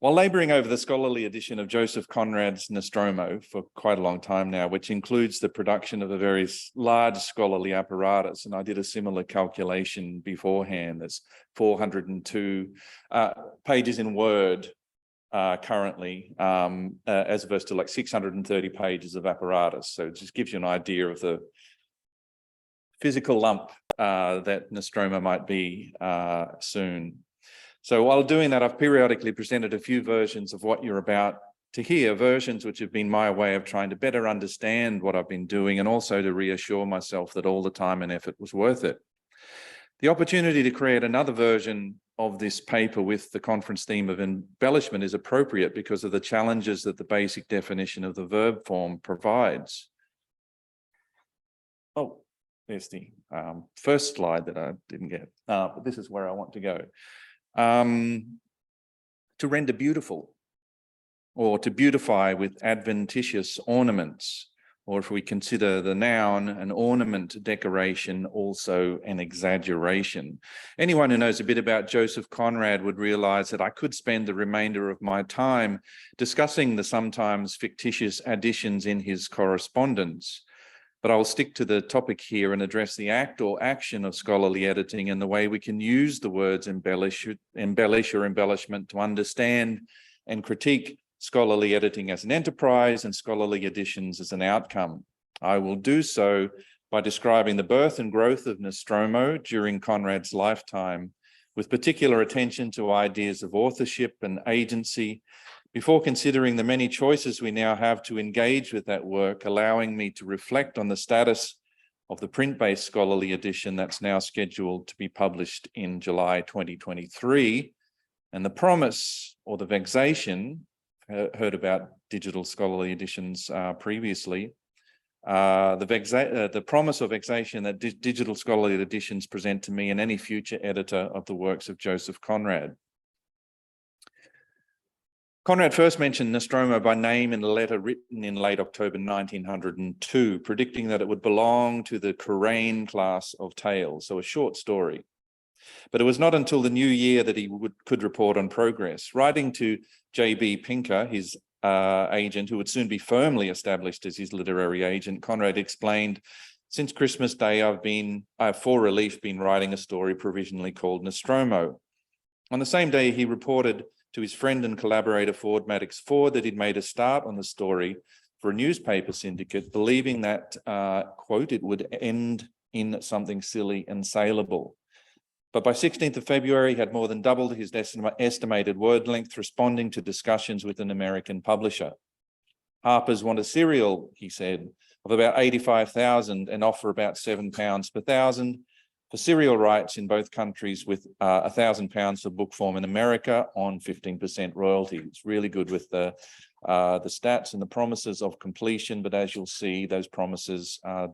While labouring over the scholarly edition of Joseph Conrad's Nostromo for quite a long time now, which includes the production of a very large scholarly apparatus, and I did a similar calculation beforehand, there's 402 pages in Word currently, as opposed to like 630 pages of apparatus. So it just gives you an idea of the physical lump that Nostromo might be soon. So while doing that, I've periodically presented a few versions of what you're about to hear, versions which have been my way of trying to better understand what I've been doing and also to reassure myself that all the time and effort was worth it. The opportunity to create another version of this paper with the conference theme of embellishment is appropriate because of the challenges that the basic definition of the verb form provides. Oh, there's the first slide that I didn't get, but this is where I want to go. To render beautiful, or to beautify with adventitious ornaments, or if we consider the noun an ornament, decoration, also an exaggeration. Anyone who knows a bit about Joseph Conrad would realise that I could spend the remainder of my time discussing the sometimes fictitious additions in his correspondence. But I will stick to the topic here and address the act or action of scholarly editing and the way we can use the words embellish or embellishment to understand and critique scholarly editing as an enterprise and scholarly editions as an outcome. I will do so by describing the birth and growth of Nostromo during Conrad's lifetime, with particular attention to ideas of authorship and agency, before considering the many choices we now have to engage with that work, allowing me to reflect on the status of the print-based scholarly edition that's now scheduled to be published in July 2023, and the promise or the vexation, heard about digital scholarly editions previously, the promise or vexation that digital scholarly editions present to me and any future editor of the works of Joseph Conrad. Conrad first mentioned Nostromo by name in a letter written in late October 1902, predicting that it would belong to the Cairns class of tales, so a short story. But it was not until the new year that he could report on progress. Writing to J.B. Pinker, his agent, who would soon be firmly established as his literary agent, Conrad explained, "Since Christmas Day, I've for relief been writing a story provisionally called Nostromo." On the same day, he reported to his friend and collaborator Ford Madox Ford that he'd made a start on the story for a newspaper syndicate, believing that, quote, it would end in something silly and saleable. But by 16th of February, he had more than doubled his estimated word length, responding to discussions with an American publisher. Harper's want a serial, he said, of about 85,000 and offer about £7 per thousand for serial rights in both countries, with £1,000 for book form in America on 15% royalty. It's really good with the stats and the promises of completion, but as you'll see, those promises are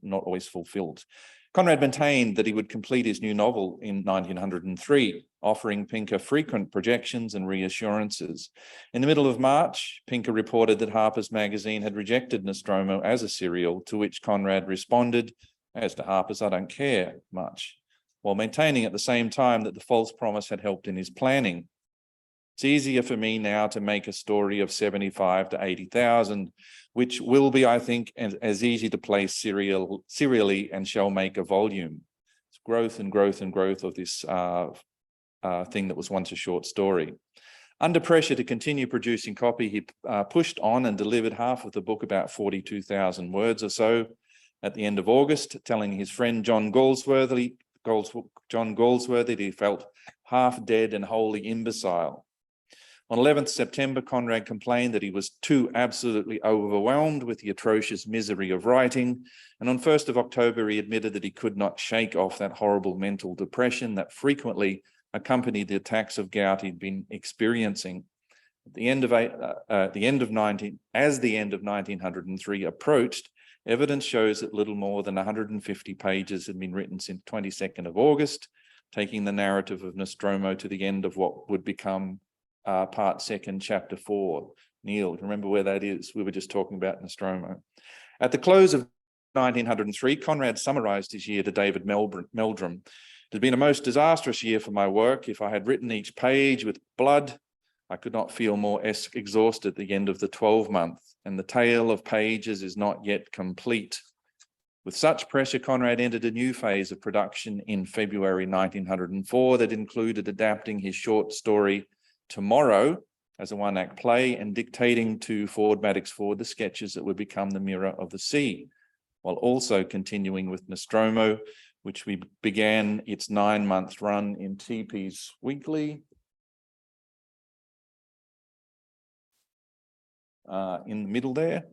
not always fulfilled. Conrad maintained that he would complete his new novel in 1903, offering Pinker frequent projections and reassurances. In the middle of March, Pinker reported that Harper's Magazine had rejected Nostromo as a serial, to which Conrad responded, "As to Harper's, I don't care much," while maintaining at the same time that the false promise had helped in his planning. "It's easier for me now to make a story of 75 to 80,000, which will be, I think, as easy to place serially and shall make a volume." It's growth and growth and growth of this thing that was once a short story. Under pressure to continue producing copy, he pushed on and delivered half of the book, about 42,000 words or so, at the end of August, telling his friend John Galsworthy that he felt half dead and wholly imbecile. On 11th September, Conrad complained that he was too absolutely overwhelmed with the atrocious misery of writing, and on 1st of October, he admitted that he could not shake off that horrible mental depression that frequently accompanied the attacks of gout he'd been experiencing. As the end of 1903 approached, evidence shows that little more than 150 pages had been written since 22nd of August, taking the narrative of Nostromo to the end of what would become part 2, chapter 4. Neil, remember where that is? We were just talking about Nostromo. At the close of 1903, Conrad summarised his year to David Meldrum. "It has been a most disastrous year for my work. If I had written each page with blood, I could not feel more exhausted at the end of the 12-month, and the tale of pages is not yet complete. With such pressure, Conrad entered a new phase of production in February 1904 that included adapting his short story Tomorrow as a one-act play and dictating to Ford Madox Ford the sketches that would become The Mirror of the Sea, while also continuing with Nostromo, which we began its 9-month run in TP's Weekly in the middle there,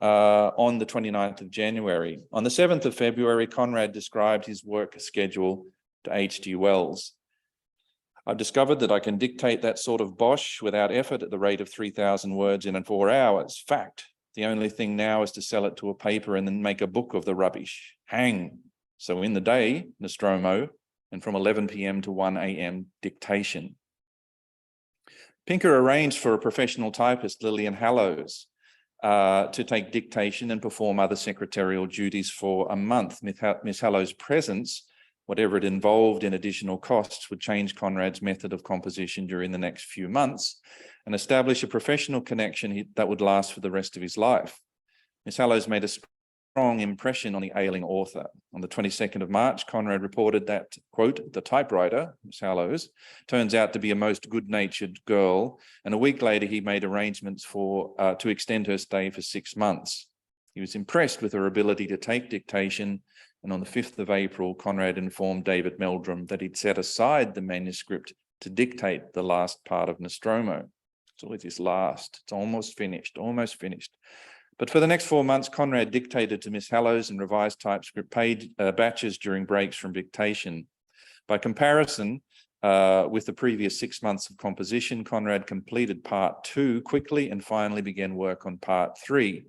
on the 29th of January. On the 7th of February, Conrad described his work schedule to H.G. Wells. I've discovered that I can dictate that sort of bosh without effort at the rate of 3,000 words in 4 hours. Fact. The only thing now is to sell it to a paper and then make a book of the rubbish. Hang. So in the day, Nostromo, and from 11 p.m. to 1 a.m. dictation. Pinker arranged for a professional typist, Lillian Hallows, to take dictation and perform other secretarial duties for a month. Miss Hallows' presence, whatever it involved in additional costs, would change Conrad's method of composition during the next few months and establish a professional connection that would last for the rest of his life. Miss Hallows made a strong impression on the ailing author. On the 22nd of March, Conrad reported that, quote, the typewriter, Miss Hallows, turns out to be a most good-natured girl, and a week later he made arrangements to extend her stay for 6 months. He was impressed with her ability to take dictation, and on the 5th of April, Conrad informed David Meldrum that he'd set aside the manuscript to dictate the last part of Nostromo. It's always this last. It's almost finished. But for the next 4 months, Conrad dictated to Miss Hallows and revised typescript batches during breaks from dictation. By comparison, with the previous 6 months of composition, Conrad completed part 2 quickly and finally began work on part 3.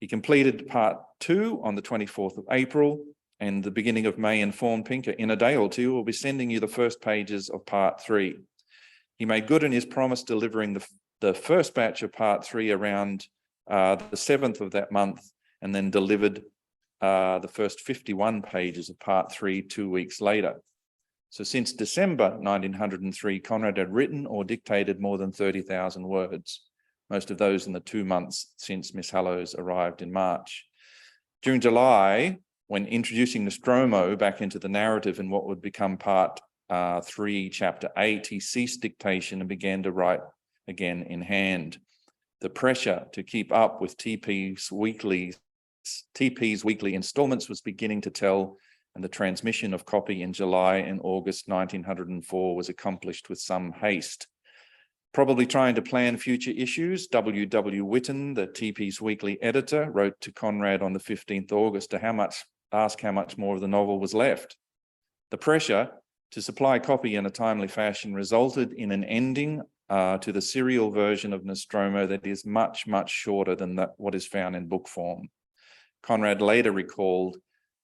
He completed part 2 on the 24th of April, and the beginning of May informed Pinker, in a day or two, we'll be sending you the first pages of part 3. He made good on his promise, delivering the first batch of part 3 around the 7th of that month, and then delivered the first 51 pages of part 3 2 weeks later. So since December 1903, Conrad had written or dictated more than 30,000 words, most of those in the 2 months since Miss Hallows arrived in March. During July, when introducing Nostromo back into the narrative in what would become part 3, chapter 8, he ceased dictation and began to write again in hand. The pressure to keep up with TP's weekly installments was beginning to tell, and the transmission of copy in July and August 1904 was accomplished with some haste. Probably trying to plan future issues, W.W. Whitten, the TP's weekly editor, wrote to Conrad on the 15th August to ask how much more of the novel was left. The pressure to supply copy in a timely fashion resulted in an ending to the serial version of Nostromo that is much, much shorter than what is found in book form. Conrad later recalled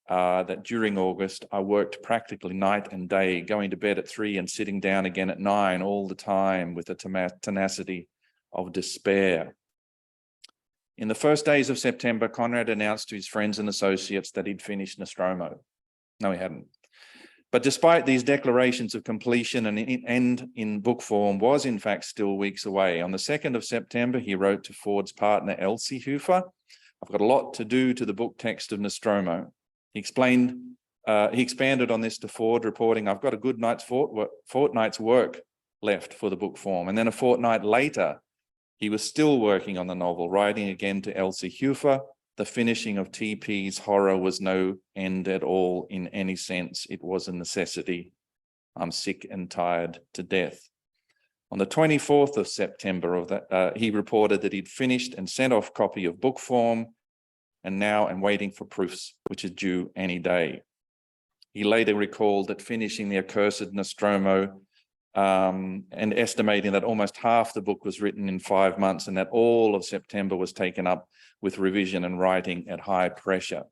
that during August, I worked practically night and day, going to bed at 3 and sitting down again at 9 all the time with the tenacity of despair. In the first days of September, Conrad announced to his friends and associates that he'd finished Nostromo. No, he hadn't. But despite these declarations of completion, an end in book form was in fact still weeks away. On the 2nd of September, he wrote to Ford's partner, Elsie Hofer, I've got a lot to do to the book text of Nostromo. He expanded on this to Ford, reporting, I've got a good fortnight's work left for the book form. And then a fortnight later, he was still working on the novel, writing again to Elsie Hofer, the finishing of TP's horror was no end at all in any sense. It was a necessity. I'm sick and tired to death. On the 24th of September, he reported that he'd finished and sent off copy of book form, and now I'm waiting for proofs, which is due any day. He later recalled that finishing the accursed Nostromo and estimating that almost half the book was written in 5 months and that all of September was taken up with revision and writing at high pressure.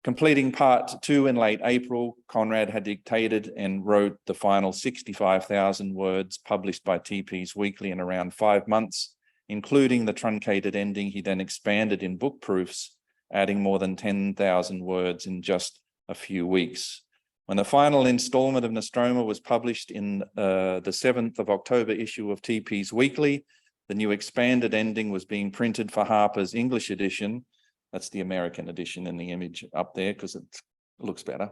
Completing part 2 in late April, Conrad had dictated and wrote the final 65,000 words published by TP's Weekly in around 5 months, including the truncated ending. He then expanded in book proofs, adding more than 10,000 words in just a few weeks. When the final installment of Nostromo was published in the 7th of October issue of TP's Weekly, the new expanded ending was being printed for Harper's English edition. That's the American edition in the image up there because it looks better.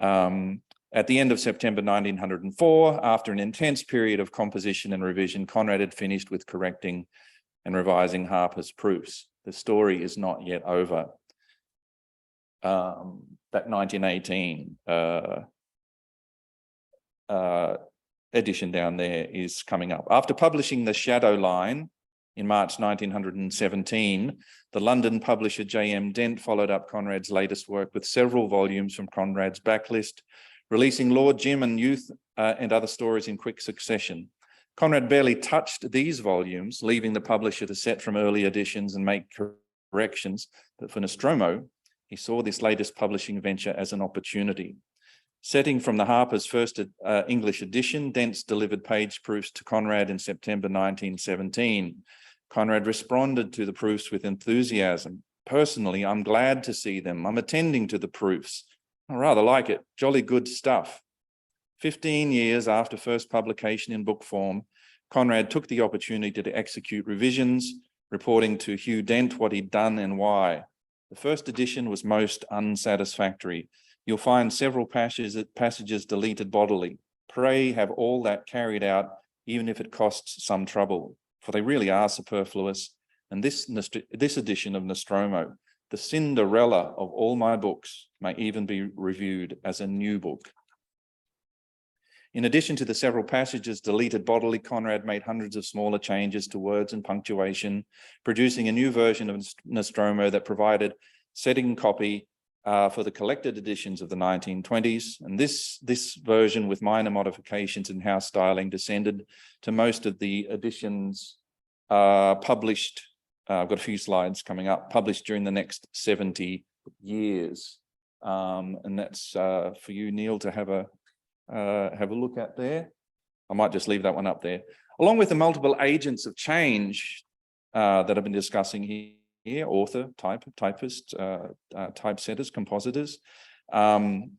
At the end of September 1904, after an intense period of composition and revision, Conrad had finished with correcting and revising Harper's proofs. The story is not yet over. That 1918 edition down there is coming up. After publishing The Shadow Line in March 1917, the London publisher J.M. Dent followed up Conrad's latest work with several volumes from Conrad's backlist, releasing Lord Jim and Youth and other stories in quick succession. Conrad barely touched these volumes, leaving the publisher to set from early editions and make corrections, but for Nostromo, he saw this latest publishing venture as an opportunity. Setting from the Harper's first English edition, Dent's delivered page proofs to Conrad in September 1917. Conrad responded to the proofs with enthusiasm. Personally, I'm glad to see them. I'm attending to the proofs. I rather like it. Jolly good stuff. 15 years after first publication in book form, Conrad took the opportunity to execute revisions, reporting to Hugh Dent what he'd done and why. The first edition was most unsatisfactory. You'll find several passages deleted bodily. Pray have all that carried out, even if it costs some trouble, for they really are superfluous. And this edition of Nostromo, the Cinderella of all my books, may even be reviewed as a new book. In addition to the several passages deleted bodily, Conrad made hundreds of smaller changes to words and punctuation, producing a new version of Nostromo that provided setting copy for the collected editions of the 1920s. And this version, with minor modifications in house styling, descended to most of the editions published. I've got a few slides coming up, published during the next 70 years. And that's for you, Neil, to have a look at there. I might just leave that one up there. Along with the multiple agents of change that I've been discussing here, author, typist, typesetters, compositors, who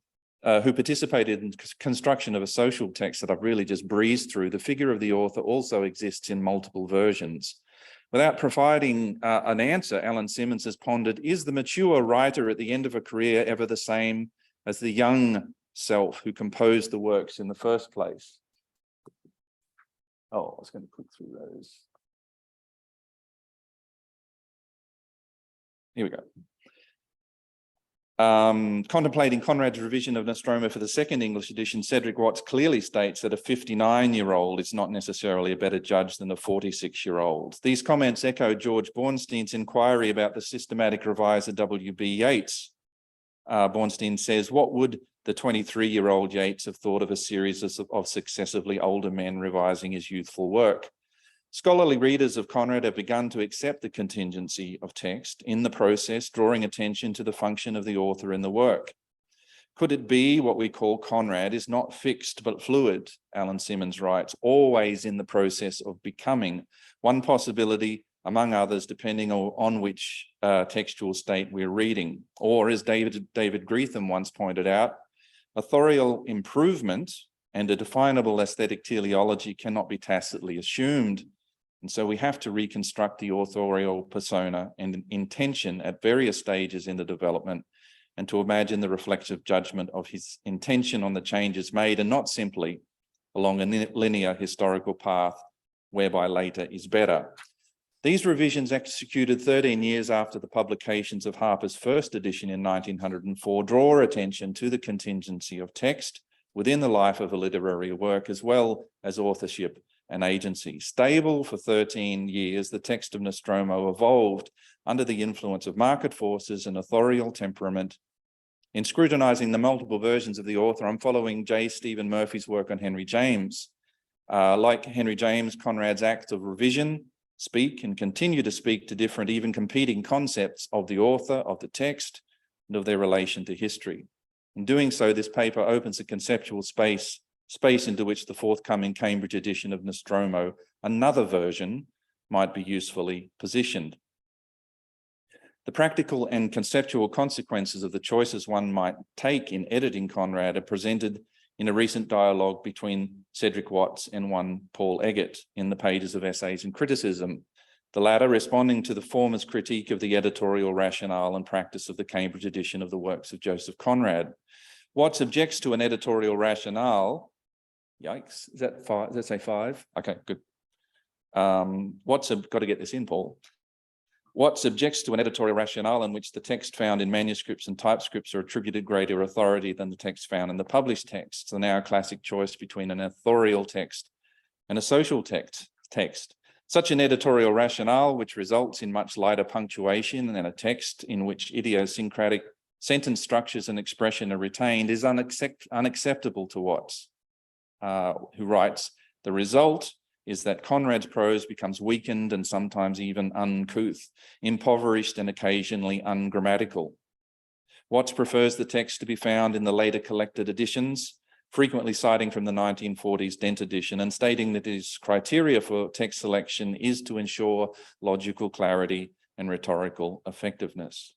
participated in construction of a social text that I've really just breezed through, the figure of the author also exists in multiple versions. Without providing an answer, Alan Simmons has pondered, is the mature writer at the end of a career ever the same as the young self who composed the works in the first place? Oh, I was going to click through those. Here we go. Contemplating Conrad's revision of Nostromo for the second English edition, Cedric Watts clearly states that a 59-year-old is not necessarily a better judge than a 46-year-old. These comments echo George Bornstein's inquiry about the systematic reviser W.B. Yeats. Bornstein says, what would the 23-year-old Yeats have thought of a series of successively older men revising his youthful work? Scholarly readers of Conrad have begun to accept the contingency of text, in the process drawing attention to the function of the author in the work. Could it be what we call Conrad is not fixed but fluid, Alan Simmons writes, always in the process of becoming, one possibility among others depending on which textual state we're reading. Or as David Greetham once pointed out, authorial improvement and a definable aesthetic teleology cannot be tacitly assumed. And so we have to reconstruct the authorial persona and intention at various stages in the development, and to imagine the reflexive judgment of his intention on the changes made, and not simply along a linear historical path whereby later is better. These revisions, executed 13 years after the publications of Harper's first edition in 1904, draw attention to the contingency of text within the life of a literary work, as well as authorship and agency. Stable for 13 years, the text of Nostromo evolved under the influence of market forces and authorial temperament. In scrutinizing the multiple versions of the author, I'm following J. Stephen Murphy's work on Henry James. Like Henry James, Conrad's acts of revision speak and continue to speak to different, even competing concepts of the author, of the text, and of their relation to history. In doing so, this paper opens a conceptual space into which the forthcoming Cambridge edition of Nostromo, another version, might be usefully positioned. The practical and conceptual consequences of the choices one might take in editing Conrad are presented in a recent dialogue between Cedric Watts and one Paul Eggett in the pages of Essays and Criticism, the latter responding to the former's critique of the editorial rationale and practice of the Cambridge edition of the Works of Joseph Conrad. Watts objects to an editorial rationale. Yikes, is that five? Does that say 5? Okay, good. Watts, got to get this in, Paul. Watts objects to an editorial rationale in which the text found in manuscripts and typescripts are attributed greater authority than the text found in the published texts, the now classic choice between an authorial text and a social text. Such an editorial rationale, which results in much lighter punctuation and a text in which idiosyncratic sentence structures and expression are retained, is unacceptable to Watts, who writes, "The result is that Conrad's prose becomes weakened and sometimes even uncouth, impoverished and occasionally ungrammatical. Watts prefers the text to be found in the later collected editions, frequently citing from the 1940s Dent edition and stating that his criteria for text selection is to ensure logical clarity and rhetorical effectiveness."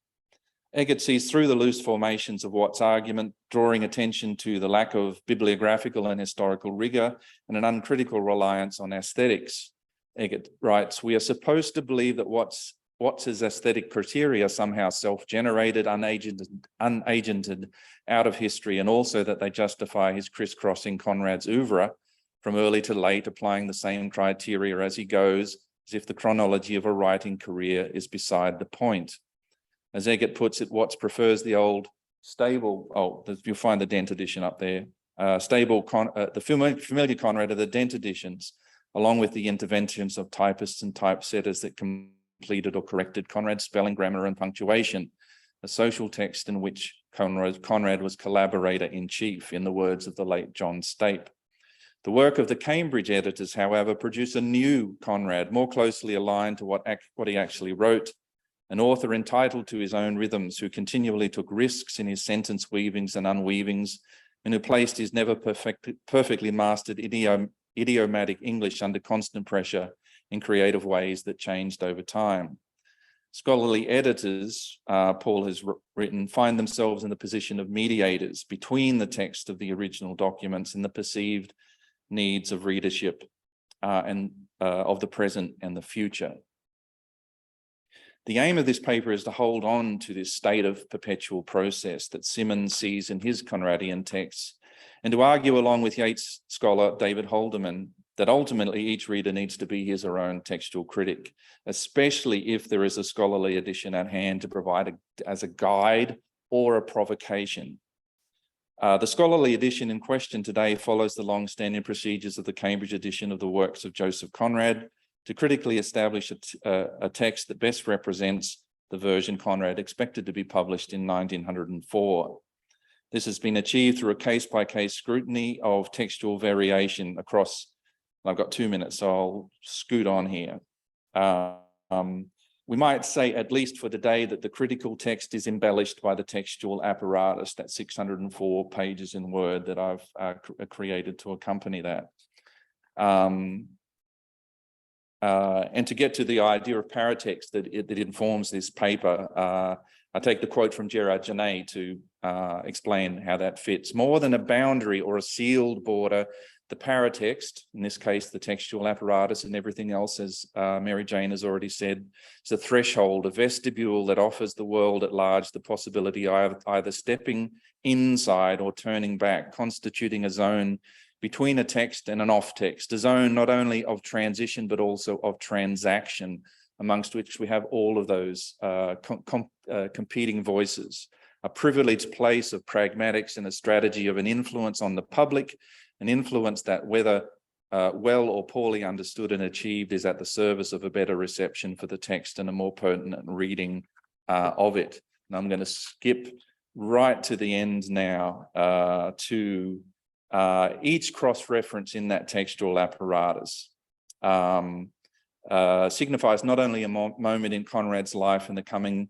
Eggett sees through the loose formations of Watts' argument, drawing attention to the lack of bibliographical and historical rigor and an uncritical reliance on aesthetics. Eggett writes, "We are supposed to believe that Watts's aesthetic criteria are somehow self-generated, unagented out of history, and also that they justify his crisscrossing Conrad's oeuvre from early to late, applying the same criteria as he goes, as if the chronology of a writing career is beside the point." As Eggett puts it, Watts prefers the old stable, you'll find the Dent edition up there, the familiar Conrad of the Dent editions, along with the interventions of typists and typesetters that completed or corrected Conrad's spelling, grammar, and punctuation, a social text in which Conrad was collaborator-in-chief, in the words of the late John Stape. The work of the Cambridge editors, however, produced a new Conrad, more closely aligned to what he actually wrote, an author entitled to his own rhythms, who continually took risks in his sentence weavings and unweavings, and who placed his never perfectly mastered idiomatic English under constant pressure in creative ways that changed over time. Scholarly editors, Paul has written, find themselves in the position of mediators between the text of the original documents and the perceived needs of readership and of the present and the future. The aim of this paper is to hold on to this state of perpetual process that Symonds sees in his Conradian texts, and to argue along with Yeats scholar David Haldeman that ultimately each reader needs to be his or own textual critic, especially if there is a scholarly edition at hand to provide as a guide or a provocation. The scholarly edition in question today follows the long-standing procedures of the Cambridge edition of the Works of Joseph Conrad, to critically establish a text that best represents the version Conrad expected to be published in 1904. This has been achieved through a case-by-case scrutiny of textual variation across, I've got 2 minutes, so I'll scoot on here. We might say, at least for today, that the critical text is embellished by the textual apparatus, that 604 pages in Word that I've created to accompany that. And to get to the idea of paratext that informs this paper, I take the quote from Gerard Genet to explain how that fits. More than a boundary or a sealed border, the paratext, in this case, the textual apparatus and everything else, as Mary Jane has already said, is a threshold, a vestibule that offers the world at large the possibility of either stepping inside or turning back, constituting a zone between a text and an off-text, a zone not only of transition, but also of transaction, amongst which we have all of those competing voices, a privileged place of pragmatics and a strategy of an influence on the public, an influence that, whether well or poorly understood and achieved, is at the service of a better reception for the text and a more pertinent reading of it. And I'm going to skip right to the end now to each cross-reference in that textual apparatus signifies not only a moment in Conrad's life and the coming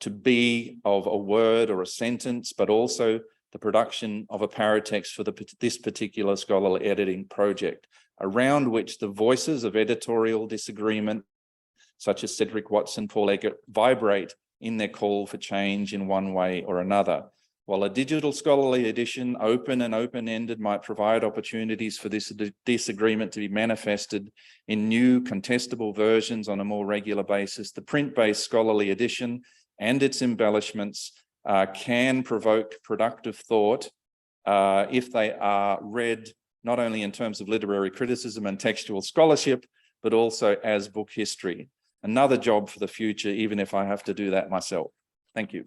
to be of a word or a sentence, but also the production of a paratext for this particular scholarly editing project, around which the voices of editorial disagreement, such as Cedric Watts and Paul Eggett, vibrate in their call for change in one way or another. While a digital scholarly edition, open and open-ended, might provide opportunities for this disagreement to be manifested in new contestable versions on a more regular basis, the print-based scholarly edition and its embellishments can provoke productive thought if they are read not only in terms of literary criticism and textual scholarship, but also as book history. Another job for the future, even if I have to do that myself. Thank you.